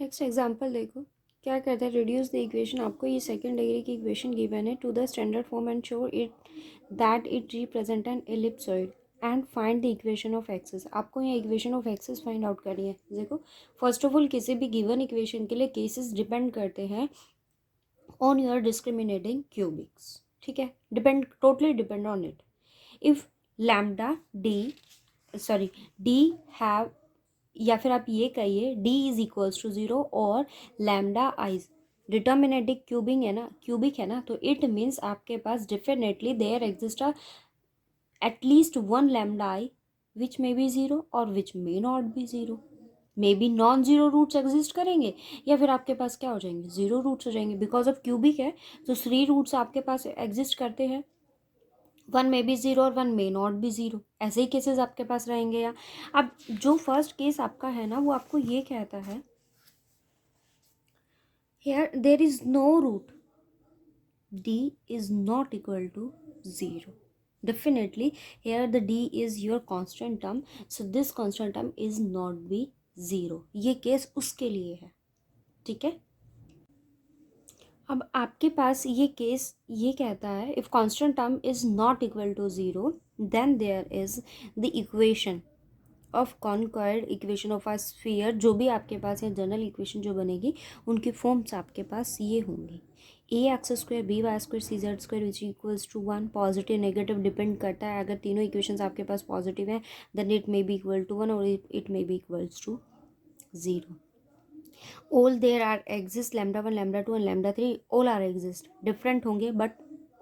Next example देखो, क्या कहता है, रिड्यूस द इक्वेशन। आपको ये सेकंड डिग्री की इक्वेशन गिवन है to the standard form and show it that it represent an ellipsoid and find the equation of axes. आपको यहाँ equation of axes find out करनी है। देखो, फर्स्ट ऑफ ऑल किसी भी गिवन इक्वेशन के लिए केसेस डिपेंड करते हैं ऑन योर डिस्क्रिमिनेटिंग क्यूबिक्स। ठीक है, depend, totally depend on it. If lambda D, sorry, D have, या फिर आप ये कहिए डी इज इक्वल्स टू 0 और लैम्डा आई डिटर्मिनेटिक क्यूबिंग है ना, क्यूबिक है ना, तो इट मीन्स आपके पास definitely there exist at least one lambda i which may be 0 और which may not be 0। May be non zero roots exist करेंगे या फिर आपके पास क्या हो जाएंगे, 0 रूट्स हो जाएंगे। बिकॉज ऑफ क्यूबिक है तो 3 रूट्स आपके पास एग्जिस्ट करते हैं, 1 मे बी 0 और 1 मे नॉट बी 0। ऐसे ही केसेस आपके पास रहेंगे। या अब जो फर्स्ट केस आपका है ना, वो आपको ये कहता है here there is no root, d is not equal to 0। definitely here the d is your constant term, so this constant term is not be 0। ये केस उसके लिए है। ठीक है, अब आपके पास ये केस ये कहता है if constant term is not equal to 0 then there is the equation of concord equation of a sphere. जो भी आपके पास है जनरल इक्वेशन जो बनेगी उनकी फॉर्म्स आपके पास ये होंगी, a x square b y square c z square which equals to 1। Positive negative depend करता है, अगर तीनों इक्वेशंस आपके पास पॉजिटिव हैं then it may be equal to 1 और it may be equals to 0। All there are exist lambda 1 lambda 2 and lambda 3 all are exist, different होंगे but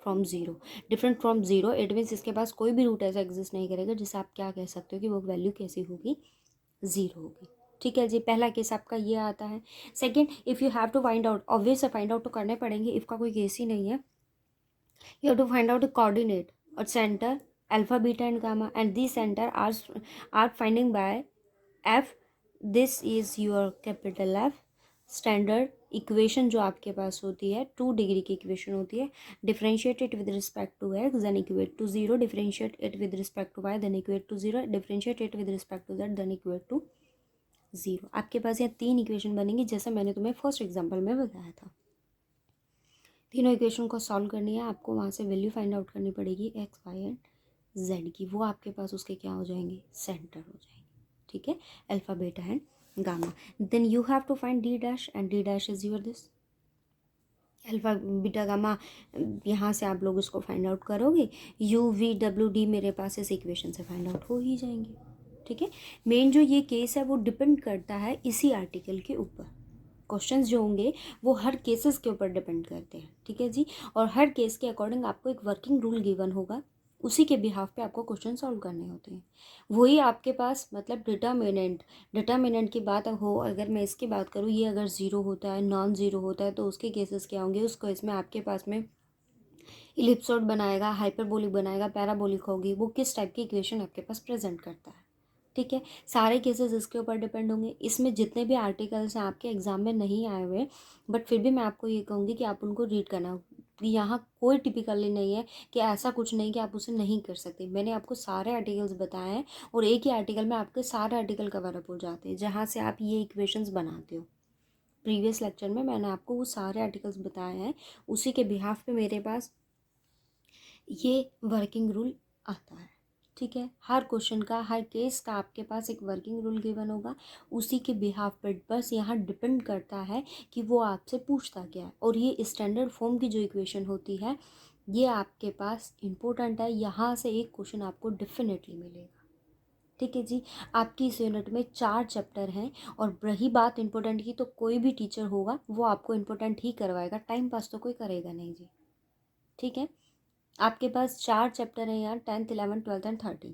from 0। Different from 0 it means इसके पास कोई भी root ऐसा exist नहीं करेगा जिससे आप क्या कह सकते हो कि वो वैल्यू कैसी होगी, 0 होगी। ठीक है जी, पहला केस आपका ये आता है। Second, if you have to find out, obvious find out तो करने पड़ेंगे, इफ़ का कोई केस ही नहीं है। You have to find out coordinate और centre alpha beta and gamma and the centre are finding by F. This is your capital F. Standard equation जो आपके पास होती है 2 डिग्री की इक्वेशन होती है, differentiate it with respect to x then equate to 0, differentiate it with respect to y then equate to 0, differentiate it with respect to z then equate to 0। आपके पास यहाँ 3 इक्वेशन बनेंगी जैसे मैंने तुम्हें फर्स्ट एग्जाम्पल में बताया था। तीनों इक्वेशन को सॉल्व करनी है आपको, वहाँ से वैल्यू फाइंड आउट करनी पड़ेगी एक्स वाई एंड जेड की, वो आपके पास उसके क्या हो जाएंगे, सेंटर हो जाएंगे। ठीक है, alpha beta and gamma. Then you have to find d dash and d dash is your this alpha beta gamma. यहाँ से आप लोग उसको फाइंड आउट करोगे, यू वी डब्ल्यू डी मेरे पास इस इक्वेशन से फाइंड आउट हो ही जाएंगे। ठीक है, मेन जो ये केस है वो डिपेंड करता है इसी आर्टिकल के ऊपर। क्वेश्चंस जो होंगे वो हर केसेस के ऊपर डिपेंड करते हैं। ठीक है जी, और हर केस के अकॉर्डिंग आपको एक वर्किंग रूल गिवन होगा, उसी के बिहाफ पे आपको क्वेश्चन सॉल्व करने होते हैं। वही आपके पास मतलब डिटर्मिनेंट की बात हो, अगर मैं इसकी बात करूँ, ये अगर 0 होता है, नॉन ज़ीरो होता है, तो उसके केसेस क्या होंगे, उसको इसमें आपके पास में इलिप्सॉइड बनाएगा, हाइपरबोलिक बनाएगा, पैराबोलिक होगी, वो किस टाइप की इक्वेशन आपके पास प्रेजेंट करता है। ठीक है, सारे केसेस इसके ऊपर डिपेंड होंगे। इसमें जितने भी आर्टिकल्स हैं आपके एग्जाम में नहीं आए हुए, बट फिर भी मैं आपको ये कहूँगी कि आप उनको रीड करना। यहाँ कोई टिपिकली नहीं है कि ऐसा कुछ नहीं कि आप उसे नहीं कर सकते। मैंने आपको सारे आर्टिकल्स बताए हैं और एक ही आर्टिकल में आपके सारे आर्टिकल कवर अप हो जाते हैं जहाँ से आप ये इक्वेशंस बनाते हो। प्रीवियस लेक्चर में मैंने आपको वो सारे आर्टिकल्स बताए हैं, उसी के बिहाफ पे मेरे पास ये वर्किंग रूल आता है। ठीक है, हर क्वेश्चन का, हर केस का आपके पास एक वर्किंग रूल गिवन होगा, उसी के बिहाफ पर बस यहाँ डिपेंड करता है कि वो आपसे पूछता क्या है। और ये स्टैंडर्ड फॉर्म की जो इक्वेशन होती है ये आपके पास इम्पोर्टेंट है, यहाँ से एक क्वेश्चन आपको डेफिनेटली मिलेगा। ठीक है जी, आपकी इस यूनिट में 4 चैप्टर हैं और रही बात इम्पोर्टेंट की, तो कोई भी टीचर होगा वो आपको इम्पोर्टेंट ही करवाएगा, टाइम पास तो कोई करेगा नहीं जी। ठीक है, आपके पास 4 चैप्टर हैं यार, 10th 11th 12th एंड 13।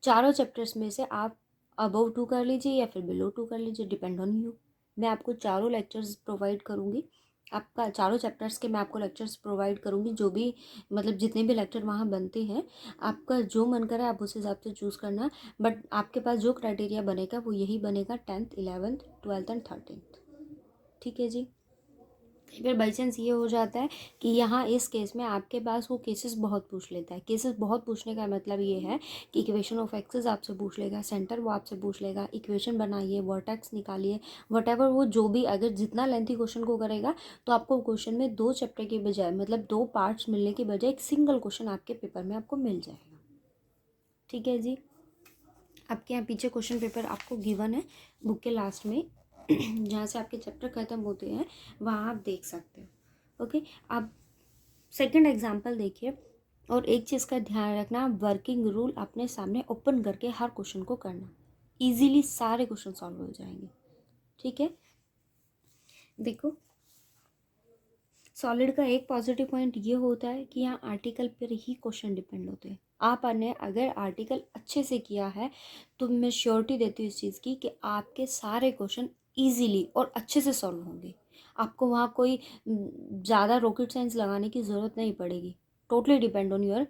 चारों चैप्टर्स में से आप अबव 2 कर लीजिए या फिर बिलो 2 कर लीजिए, डिपेंड ऑन यू। मैं आपको चारों लेक्चर्स प्रोवाइड करूँगी, आपका चारों चैप्टर्स के मैं आपको लेक्चर्स प्रोवाइड करूँगी, जो भी मतलब जितने भी लेक्चर वहाँ बनते हैं, आपका जो मन करे आप उस हिसाब से चूज़ करना। बट आपके पास जो क्राइटेरिया बनेगा वो यही बनेगा 10th 11th 12th and 13th। ठीक है जी, फिर बाई चांस ये हो जाता है कि यहाँ इस केस में आपके पास वो केसेस बहुत पूछ लेता है। केसेस बहुत पूछने का मतलब ये है कि इक्वेशन ऑफ एक्सेस आपसे पूछ लेगा, सेंटर वो आपसे पूछ लेगा, इक्वेशन बनाइए, वर्टेक्स निकालिए, वटेवर वो जो भी, अगर जितना लेंथी क्वेश्चन को करेगा तो आपको क्वेश्चन में 2 चैप्टर के बजाय, मतलब 2 पार्ट्स मिलने के बजाय एक सिंगल क्वेश्चन आपके पेपर में आपको मिल जाएगा। ठीक है जी। आपके यहाँ पीछे क्वेश्चन पेपर आपको गिवन है बुक के लास्ट में, जहाँ से आपके चैप्टर खत्म होते हैं वहाँ आप देख सकते हो। ओके, आप सेकंड एग्जांपल देखिए। और एक चीज़ का ध्यान रखना, वर्किंग रूल अपने सामने ओपन करके हर क्वेश्चन को करना, इजीली सारे क्वेश्चन सॉल्व हो जाएंगे। ठीक है, देखो सॉलिड का एक पॉजिटिव पॉइंट ये होता है कि यहाँ आर्टिकल पर ही क्वेश्चन डिपेंड होते हैं। आपने अगर आर्टिकल अच्छे से किया है तो मैं श्योरिटी देती हूँ इस चीज़ की कि आपके सारे क्वेश्चन इजीली और अच्छे से सॉल्व होंगे। आपको वहाँ कोई ज़्यादा रॉकेट साइंस लगाने की ज़रूरत नहीं पड़ेगी। Totally depend on your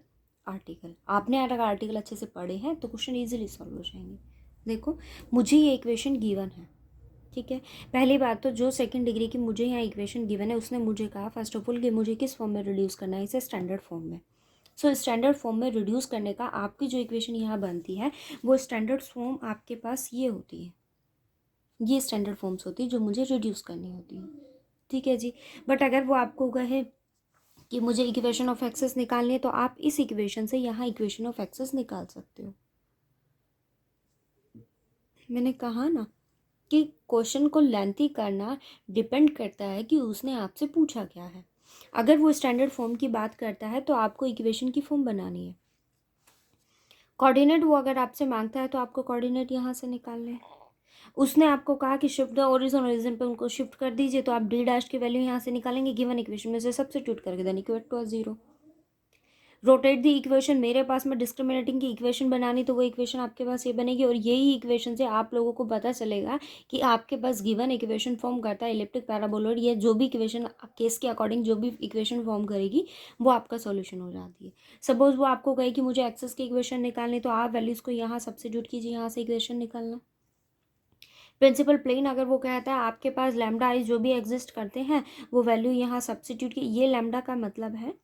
article. आपने अगर आर्टिकल अच्छे से पढ़े हैं तो क्वेश्चन ईजिली सॉल्व हो जाएंगे। देखो मुझे ये इक्वेशन गिवन है, ठीक है। पहली बात तो जो सेकंड डिग्री की मुझे यहाँ इक्वेशन गिवन है उसने मुझे कहा फर्स्ट ऑफ ऑल कि मुझे किस फॉर्म में रिड्यूस करना है, इसे स्टैंडर्ड फॉर्म में। सो स्टैंडर्ड फॉर्म में रिड्यूस करने का आपकी जो इक्वेशन यहाँ बनती है वो स्टैंडर्ड फॉर्म आपके पास ये होती है, ये स्टैंडर्ड फॉर्म्स होती है जो मुझे रिड्यूस करनी होती है। ठीक है जी। बट अगर वो आपको कहे कि मुझे इक्वेशन ऑफ एक्सेस निकालनी है तो आप इस इक्वेशन से यहाँ इक्वेशन ऑफ एक्सेस निकाल सकते हो। मैंने कहा ना कि क्वेश्चन को लेंथी करना डिपेंड करता है कि उसने आपसे पूछा क्या है। अगर वो स्टैंडर्ड फॉर्म की बात करता है तो आपको इक्वेशन की फॉर्म बनानी है। कोऑर्डिनेट वो अगर आपसे मांगता है तो आपको कोऑर्डिनेट यहाँ से निकालने हैं। उसने आपको कहा कि शिफ्ट द ओरिजिन पे उनको शिफ्ट कर दीजिए तो आप डी डैश की वैल्यू यहाँ से निकालेंगे, गिवन इक्वेशन में से सब्स्टिट्यूट करके, then equal to 0। Rotate the equation, मेरे पास में डिस्क्रिमिनेटिंग की इक्वेशन बनानी तो वो इक्वेशन आपके पास ये बनेगी और यही इक्वेशन से आप लोगों को पता चलेगा कि आपके पास गिवन इक्वेशन फॉर्म करता है इलिप्टिक पैराबोलॉइड, या जो भी इक्वेशन केस के अकॉर्डिंग जो भी इक्वेशन फॉर्म करेगी वो आपका सॉल्यूशन हो जाती है। सपोज वो आपको कहे कि मुझे एक्सेस की इक्वेशन निकालनी तो आप वैल्यूज़ को यहाँ सब्स्टिट्यूट कीजिए, यहाँ से इक्वेशन निकालना। प्रिंसिपल प्लेन अगर वो कहता है आपके पास लैम्डा आई जो भी एग्जिस्ट करते हैं वो वैल्यू यहाँ सब्स्टिट्यूट की, ये लैम्डा का मतलब है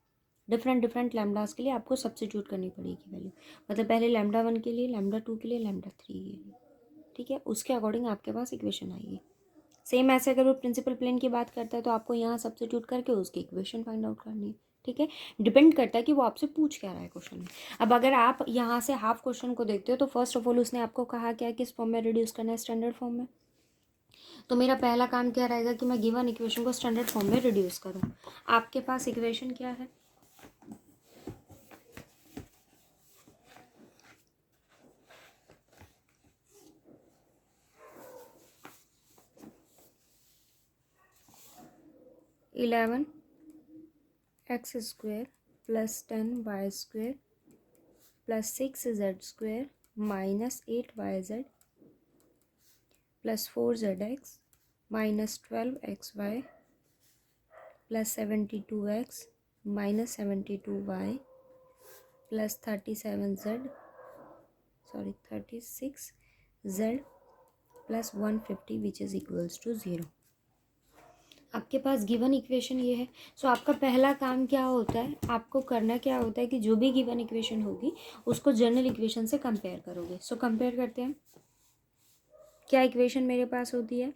डिफरेंट डिफरेंट लैम्डास के लिए आपको सब्स्टिट्यूट करनी पड़ेगी वैल्यू। मतलब पहले लैम्डा 1 के लिए, लैम्डा 2 के लिए, लैम्डा 3 के लिए, ठीक है। उसके अकॉर्डिंग आपके पास इक्वेशन आएगी। सेम ऐसे अगर वो प्रिंसिपल प्लेन की बात करता है तो आपको यहाँ सब्स्टिट्यूट करके उसकी इक्वेशन फाइंड आउट करनी है। ठीक है, डिपेंड करता है कि वो आपसे पूछ क्या रहा है क्वेश्चन में। अब अगर आप यहाँ से हाफ क्वेश्चन को देखते हो तो फर्स्ट ऑफ ऑल उसने आपको कहा क्या किस फॉर्म में रिड्यूस करना है, स्टैंडर्ड फॉर्म में। तो मेरा पहला काम क्या रहेगा कि मैं गिवन इक्वेशन को स्टैंडर्ड फॉर्म में रिड्यूस करूँ। आपके पास इक्वेशन क्या है, eleven x square plus 10 y² plus 6 z² minus 8 y z plus 4 z x minus 12 xy plus 72 x minus 72 y plus 36 z plus 150 which is equals to 0। आपके पास given equation ये है। सो आपका पहला काम क्या होता है, आपको करना क्या होता है कि जो भी गिवन इक्वेशन होगी उसको जनरल इक्वेशन से कंपेयर करोगे। सो कंपेयर करते हैं। क्या इक्वेशन मेरे पास होती है,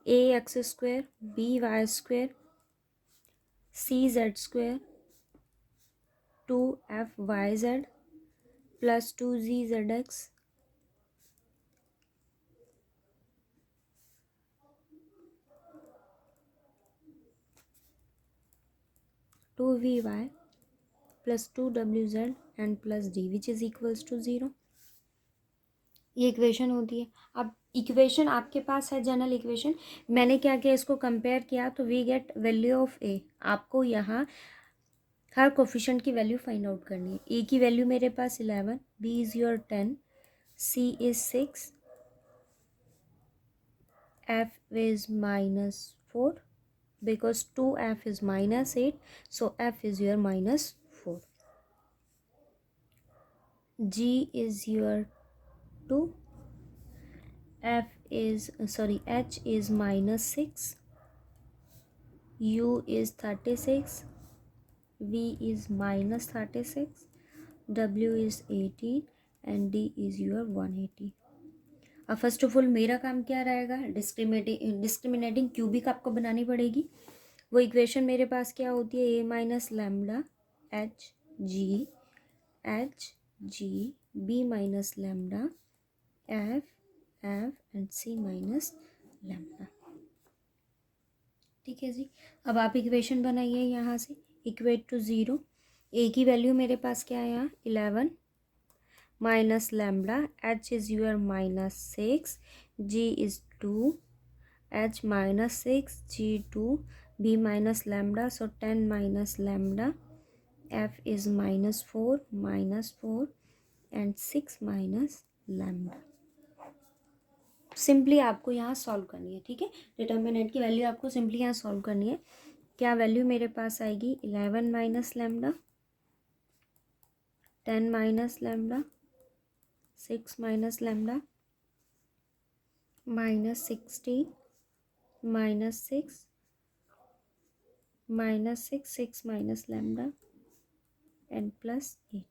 a x square b y square c z square 2f(y)z plus 2z(z)x two v y plus 2w(z) and plus d which is equals to 0। ये इक्वेशन होती है। अब इक्वेशन आपके पास है जनरल इक्वेशन, मैंने क्या किया इसको कंपेयर किया तो we get value of a. आपको यहाँ हर कोफिशिएंट की वैल्यू फाइंड आउट करनी है। ए की वैल्यू मेरे पास 11, b is your 10, c is 6, f is -4 because 2f is -8, so f is your -4, g is your 2, h is -6, U is 36, V is minus 36, W is 18 and D is your 180. अब first of all मेरा काम क्या रहेगा, discriminating cubic आपको बनानी पड़ेगी। वो equation मेरे पास क्या होती है, a minus lambda h g b minus lambda f and c minus lambda. ठीक है जी। अब आप इक्वेशन बनाइए यहाँ से, इक्वेट टू 0। ए की वैल्यू मेरे पास क्या है यहाँ 11 minus lambda, h is your minus 6, g is 2, h minus 6 g 2, b minus lambda, so 10 minus lambda, f is minus 4 and 6 minus lambda. Simply आपको यहाँ सॉल्व करनी है। ठीक है, डिटर्मिनेंट की वैल्यू आपको सिंपली यहाँ सॉल्व करनी है। क्या वैल्यू मेरे पास आएगी, 11 minus lambda, 10 minus lambda, 6 minus lambda, minus 16 minus 6 minus 6 minus lambda and plus 8।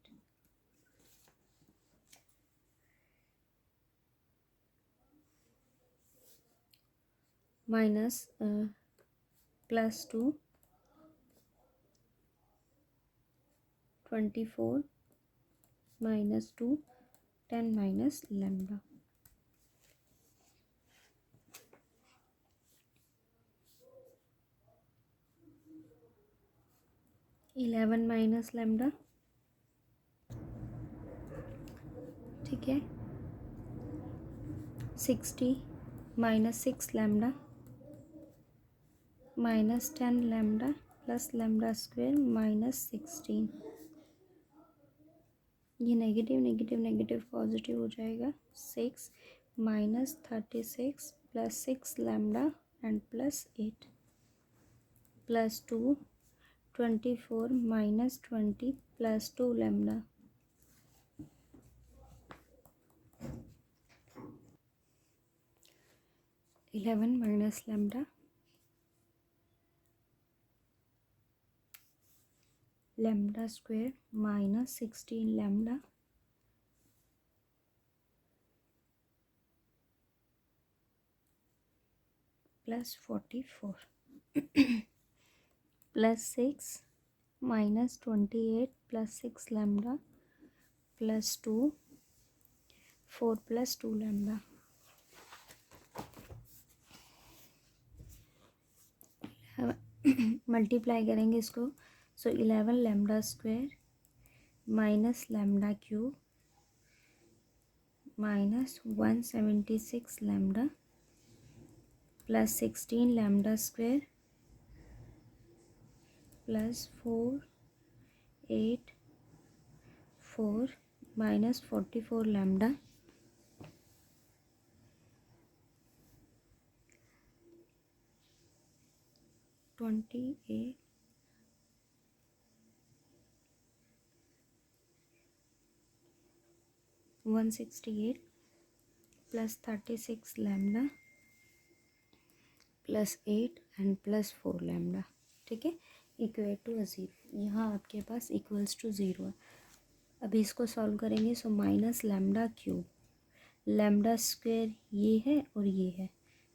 Minus plus 2 24 minus 2 10 minus lambda. Eleven minus lambda, ठीक है, 60 minus 6 lambda minus 10 lambda plus lambda square minus 16। ये negative negative negative positive हो जाएगा। 6 minus 36 plus 6 lambda and plus 8 plus 2 24 minus 20 plus 2 lambda. Eleven minus lambda, lambda square minus 16 lambda plus 44 plus 6 minus 28 plus 6 lambda plus 2 4 plus 2 lambda. Multiply करेंगे इसको, सो 11 lambda square minus lambda cube minus 176 lambda plus 16 lambda square plus 4 8 4 minus 44 lambda twenty 168 plus 36 lambda plus 8 and plus 4 lambda. ठीक है, equal to 0। यहाँ आपके पास equals to 0 है। अभी इसको solve करेंगे, so minus lambda cube, lambda square ये है और ये है,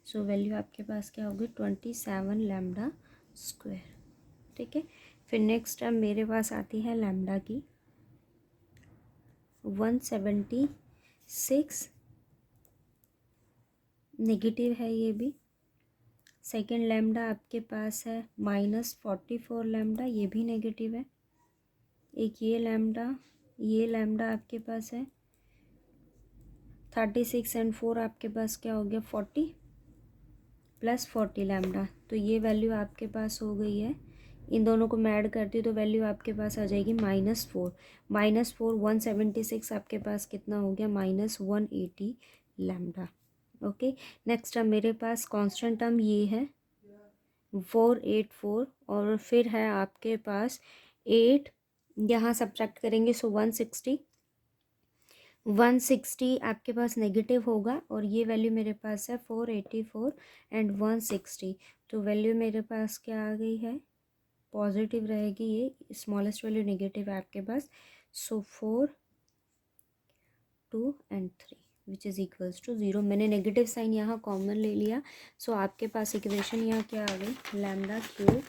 सो वैल्यू आपके पास क्या होगी 27 लैम्डा स्क्वायर। ठीक है, फिर नेक्स्ट टर्म मेरे पास आती है लैम्डा की 176, नेगेटिव है ये भी। सेकेंड लैम्डा आपके पास है माइनस 44 लैम्डा, ये भी नेगेटिव है। एक ये लैम्डा आपके पास है 36 एंड 4 आपके पास क्या हो गया 40 प्लस 40 लैम्डा, तो ये वैल्यू आपके पास हो गई है। इन दोनों को मैं ऐड करती हूँ तो वैल्यू आपके पास आ जाएगी -4। -4 176 आपके पास कितना हो गया -180 लैम्डा। ओके, नेक्स्ट टर्म मेरे पास कांस्टेंट टर्म ये है 484 और फिर है आपके पास 8, यहाँ सब्ट्रैक्ट करेंगे सो 160 आपके पास नेगेटिव होगा और ये वैल्यू मेरे पास है 484 एंड 160, तो वैल्यू मेरे पास क्या आ गई है, पॉजिटिव रहेगी, ये स्मॉलेस्ट वैल्यू नेगेटिव है आपके पास। So 4, 2 and 3 which is equals to 0। मैंने नेगेटिव साइन यहाँ कॉमन ले लिया। सो आपके पास इक्वेशन यहाँ क्या आ गई, lambda cube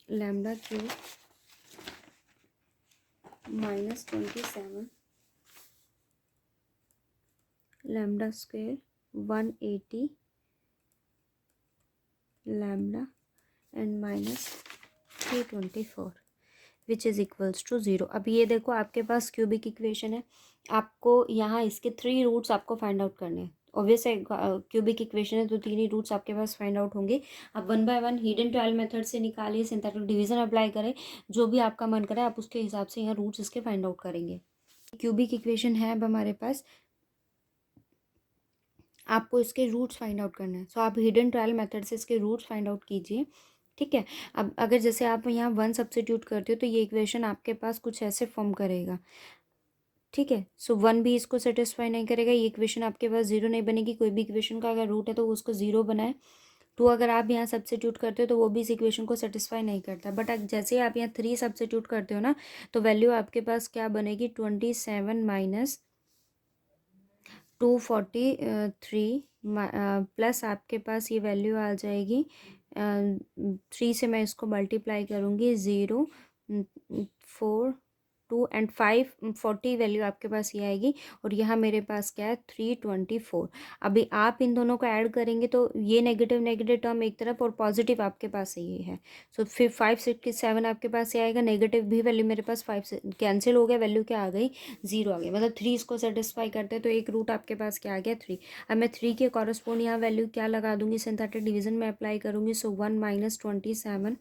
-27 lambda square 180 lambda and -324 which is equals to 0। अब ये देखो आपके पास क्यूबिक इक्वेशन है, आपको यहाँ इसके 3 रूट्स आपको फाइंड आउट करने हैं। ऑब्वियस है, क्यूबिक इक्वेशन है तो 3 ही रूट्स आपके पास फाइंड आउट होंगे। आप 1 बाय 1 हिडन ट्रायल मेथड से निकालिए, सिंथेटिक डिवीजन अप्लाई करें, जो भी आपका मन करे आप उसके हिसाब से यहाँ रूट्स इसके फाइंड आउट करेंगे। क्यूबिक इक्वेशन है अब हमारे पास, आपको इसके रूट्स फाइंड आउट करना है। सो आप हिडन ट्रायल मेथड से इसके रूट्स फाइंड आउट कीजिए, ठीक है। अब अगर जैसे आप यहाँ 1 सब्स्टिट्यूट करते हो तो ये इक्वेशन आपके पास कुछ ऐसे फॉर्म करेगा, ठीक है। सो 1 भी इसको सेटिस्फाई नहीं करेगा, ये इक्वेशन आपके पास 0 नहीं बनेगी। कोई भी इक्वेशन का अगर रूट है तो उसको 0 बनाए। 2 अगर आप यहाँ सब्स्टिट्यूट करते हो तो वो भी इस इक्वेशन को सेटिस्फाई नहीं करता। बट जैसे आप यहाँ 3 सब्स्टिट्यूट करते हो ना, तो वैल्यू आपके पास क्या बनेगी, 27 माइनस 243 प्लस आपके पास ये वैल्यू आ जाएगी 3 से मैं इसको मल्टीप्लाई करूँगी, 0 4 2 एंड 540 वैल्यू आपके पास ये आएगी। और यहाँ मेरे पास क्या है, 324। अभी आप इन दोनों को ऐड करेंगे तो ये नेगेटिव नेगेटिव टर्म एक तरफ और पॉजिटिव आपके पास ये है। सो फिर 567 आपके पास ये आएगा, नेगेटिव भी वैल्यू मेरे पास 5 से कैंसिल हो गया, वैल्यू क्या आ गई, 0 आ गई। मतलब 3 इसको सेटिस्फाई करते हैं तो एक रूट आपके पास क्या आ गया, 3। अब मैं 3 के कॉरस्पॉन्ड यहाँ वैल्यू क्या लगा दूंगी, सिंथेटिक डिवीजन में अप्लाई करूँगी। सो 1 माइनस 27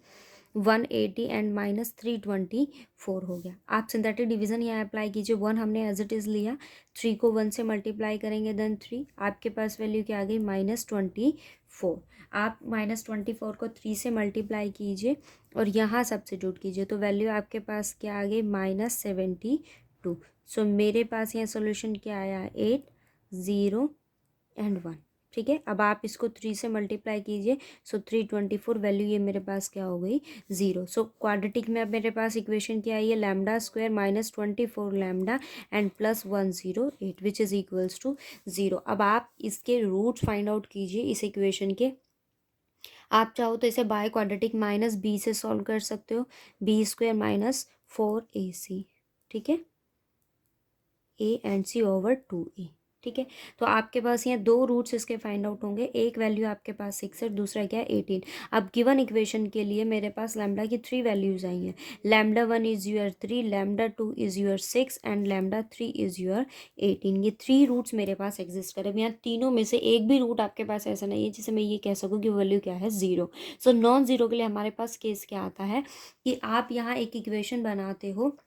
180 एंड -324 हो गया। आप सिंथेटिक डिवीजन यहाँ अप्लाई कीजिए। 1 हमने एज इट इज़ लिया, 3 को 1 से मल्टीप्लाई करेंगे देन 3, आपके पास वैल्यू क्या आ गई, -24। आप -24 को 3 से मल्टीप्लाई कीजिए और यहाँ सब्स्टिट्यूट कीजिए तो वैल्यू आपके पास क्या आ गई, -72। सो मेरे पास यहाँ सोल्यूशन क्या आया, 8 0 एंड 1, ठीक है। अब आप इसको 3 से मल्टीप्लाई कीजिए। सो 324 वैल्यू ये मेरे पास क्या हो गई, 0। सो क्वाड्रेटिक में अब मेरे पास इक्वेशन क्या आई है, lambda square -24 lambda and +108 which is equals to 0। अब आप इसके रूट फाइंड आउट कीजिए इस इक्वेशन के। आप चाहो तो इसे बाय क्वाड्रेटिक -b से सॉल्व कर सकते हो, b² -4ac, ठीक है, a and c over 2a, ठीक है। तो आपके पास यहाँ 2 रूट्स इसके फाइंड आउट होंगे, एक वैल्यू आपके पास 6 है, दूसरा क्या है 18। अब गिवन इक्वेशन के लिए मेरे पास लैम्डा की 3 वैल्यूज आई हैं। Lambda 1 is your 3, lambda 2 is your 6 and lambda 3 is your 18। ये 3 रूट्स मेरे पास एग्जिस्ट करें। यहाँ तीनों में से एक भी रूट आपके पास ऐसा नहीं है जिसे मैं ये कह सकूँ कि वैल्यू क्या है, 0। सो नॉन ज़ीरो के लिए हमारे पास केस क्या आता है कि आप यहाँ एक इक्वेशन बनाते हो,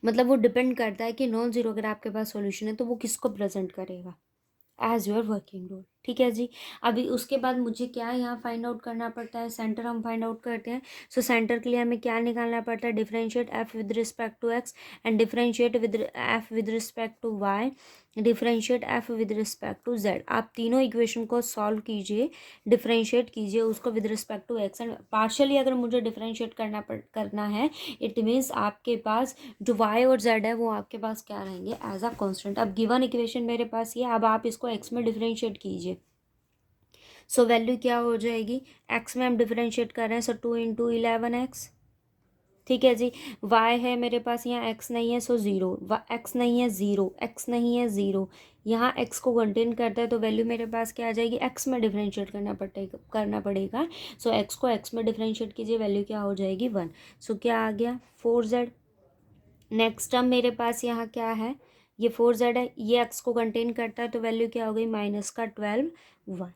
मतलब वो डिपेंड करता है कि नॉन ज़ीरो अगर आपके पास सॉल्यूशन है तो वो किसको प्रेजेंट करेगा, एज योर वर्किंग रूल, ठीक है जी। अभी उसके बाद मुझे क्या यहाँ फाइंड आउट करना पड़ता है, सेंटर हम फाइंड आउट करते हैं। सो सेंटर के लिए हमें क्या निकालना पड़ता है, differentiate f with respect to x and differentiate with f with respect to y, differentiate f with respect to z. आप तीनों इक्वेशन को सॉल्व कीजिए, डिफरेंशिएट कीजिए उसको with respect to x and partially अगर मुझे डिफरेंशिएट करना है, इट मीन्स आपके पास जो वाई और जेड है वो आपके पास क्या रहेंगे, एज अ कांस्टेंट। अब गिवन इक्वेशन मेरे पास ये, अब आप इसको एक्स में डिफरेंशिएट कीजिए। सो वैल्यू क्या हो जाएगी, एक्स में हम डिफरेंशिएट कर रहे हैं, सो 2 × 11x, ठीक है जी। y है मेरे पास, यहाँ x नहीं है, सो 0, x नहीं है 0, x नहीं है 0, यहाँ x को कंटेन करता है तो वैल्यू मेरे पास क्या आ जाएगी, x में डिफरेंशिएट करना पड़ेगा। सो x को x में डिफरेंशिएट कीजिए, वैल्यू क्या हो जाएगी, 1। सो क्या आ गया, 4z। नेक्स्ट टर्म मेरे पास यहाँ क्या है, ये 4z है, ये x को कंटेन करता है तो वैल्यू क्या हो गई, -12y।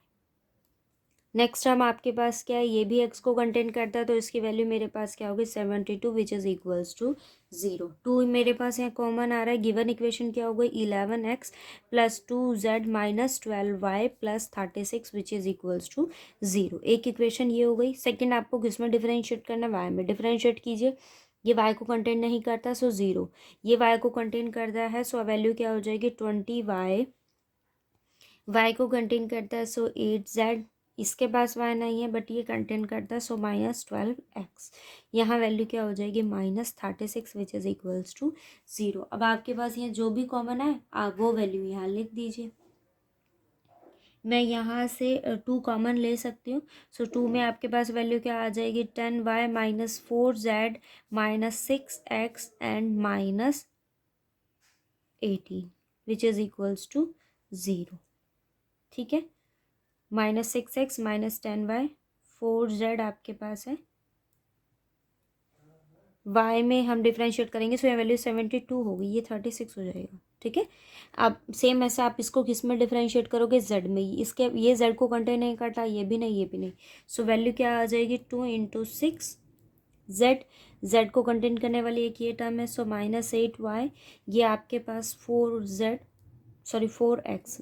नेक्स्ट टर्म आपके पास क्या है, ये भी x को कंटेन करता है तो इसकी वैल्यू मेरे पास क्या होगी, 72 विच इज़ इक्वल्स टू 0। 2 मेरे पास यहाँ कॉमन आ रहा है। गिवन इक्वेशन क्या हो गई, 11x + 2z - 12y + 36 which is equals to 0। एक इक्वेशन ये हो गई। सेकेंड आपको किस में डिफरेंशिएट करना है, y में डिफरेंशिएट कीजिए। ये y को कंटेन नहीं करता सो 0, ये y को कंटेन करता है सो वैल्यू क्या हो जाएगी, 20y y को कंटेन करता है, सो 8z, इसके पास y नहीं है बट ये कंटेन करता है, सो -12x। यहाँ वैल्यू क्या हो जाएगी, -36 विच इज़ इक्वल्स टू 0। अब आपके पास यहाँ जो भी कॉमन है आप वो वैल्यू यहाँ लिख दीजिए। मैं यहाँ से 2 कॉमन ले सकती हूँ। सो 2 में आपके पास वैल्यू क्या आ जाएगी, 10y -4z -6x and -18 which is equals to 0। ठीक है, -6x -10y, 4z आपके पास है, y में हम डिफ्रेंशिएट करेंगे, सो ये वैल्यू 72 होगी, ये 36 हो जाएगा। ठीक है, अब सेम ऐसे आप इसको किस में डिफ्रेंशिएट करोगे, z में। इसके ये z को कंटेन नहीं करता, ये भी नहीं, ये भी नहीं। सो वैल्यू क्या आ जाएगी, 2 × 6 z को कंटेन करने वाली एक ये टर्म है, सो -8y, ये आपके पास 4x,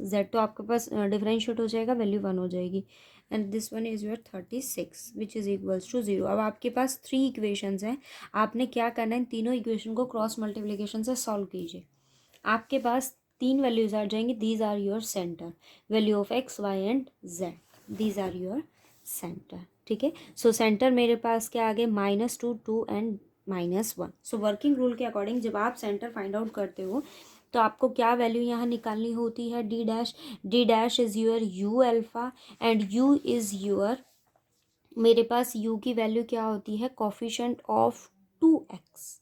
z तो आपके पास डिफरेंशिएट हो जाएगा, वैल्यू 1 हो जाएगी, and this one is your 36 which is equals to 0। अब आपके पास 3 इक्वेशंस हैं, आपने क्या करना है, इन तीनों इक्वेशन को क्रॉस मल्टीप्लिकेशन से सॉल्व कीजिए। आपके पास 3 वैल्यूज आ जाएंगी, these are your centre, value of x, y and z, these are your centre. ठीक है, सो सेंटर मेरे पास क्या आ गए, -2, 2 एंड -1। सो वर्किंग रूल के अकॉर्डिंग जब आप सेंटर फाइंड आउट करते हो तो आपको क्या वैल्यू यहाँ निकालनी होती है, d dash is your u alpha and u is your, मेरे पास u की वैल्यू क्या होती है, coefficient of 2x।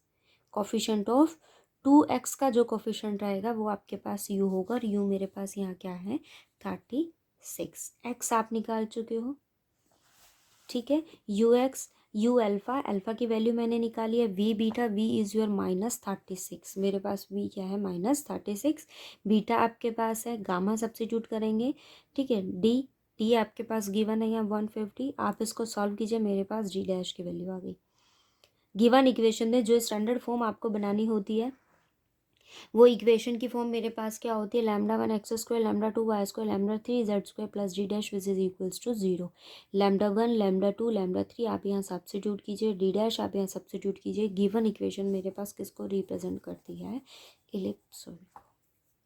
Coefficient of 2x का जो कोफिशिएंट रहेगा वो आपके पास u होगा, और u मेरे पास यहाँ क्या है, 36। x आप निकाल चुके हो। ठीक है, u अल्फ़ा की वैल्यू मैंने निकाली है, v beta, v is your -36, मेरे पास v क्या है, -36। बीटा आपके पास है, गामा सब्स्टिट्यूट करेंगे। ठीक है, d आपके पास गिवन है यहाँ 150, आप इसको सॉल्व कीजिए, मेरे पास d डैश की वैल्यू आ गई। गिवन इक्वेशन में जो स्टैंडर्ड फॉर्म आपको बनानी होती है वो इक्वेशन की फॉर्म मेरे पास क्या होती है, λ1 x² λ2 y² λ3 z² plus d dash which is equals to 0। λ1 λ2 λ3 आप यहाँ सब्स्टिट्यूट कीजिए, d डैश आप यहाँ सब्स्टिट्यूट कीजिए। गिवन इक्वेशन मेरे पास किसको रिप्रेजेंट करती है, इलिप्सॉइड को।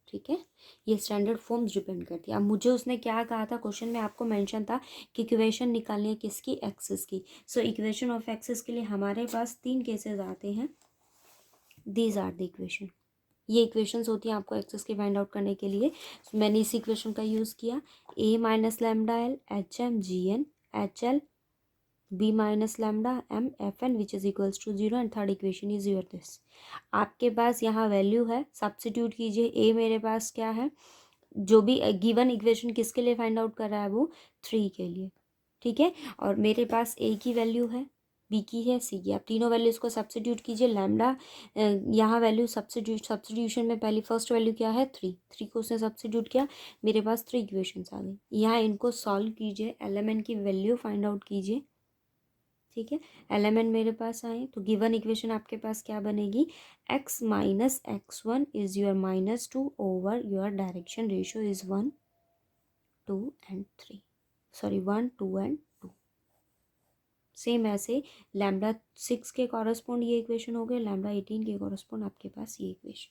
ठीक है, ये स्टैंडर्ड फॉर्म्स डिपेंड करती है। अब मुझे उसने क्या कहा था, क्वेश्चन में आपको मेंशन था कि इक्वेशन निकालनी है किसकी, एक्सिस की। सो इक्वेशन ऑफ एक्सिस के लिए हमारे पास 3 केसेस आते हैं, दीज आर द इक्वेशन। ये इक्वेशंस होती हैं आपको एक्सेस की फाइंड आउट करने के लिए। मैंने इस इक्वेशन का यूज़ किया, a minus lambda l h m g n h l b minus lambda m f n which is equals to 0, and third equation is your this. आपके पास यहाँ वैल्यू है, सब्स्टिट्यूट कीजिए। a मेरे पास क्या है, जो भी गिवन इक्वेशन किसके लिए फाइंड आउट कर रहा है, वो 3 के लिए। ठीक है, और मेरे पास a की वैल्यू है, b की है, c की। आप तीनों वैल्यूज़ को सब्स्टिट्यूट कीजिए। लैम्डा यहाँ वैल्यू सब्स्टिट्यूशन में पहली फर्स्ट वैल्यू क्या है, 3 को उसने सब्स्टिट्यूट किया, मेरे पास 3 इक्वेशंस आ गई। यहाँ इनको सॉल्व कीजिए, एलिमेंट की वैल्यू फाइंड आउट कीजिए। ठीक है, एलिमेंट मेरे पास आए तो गिवन इक्वेशन आपके पास क्या बनेगी, x minus x1 is your -2 over your direction ratio is 1 2 and 3, sorry 1 2 and 2। Same ऐसे λ6 के कॉरस्पॉन्ड ये इक्वेशन हो गए, λ18 के कॉरस्पॉन्ड आपके पास ये इक्वेशन।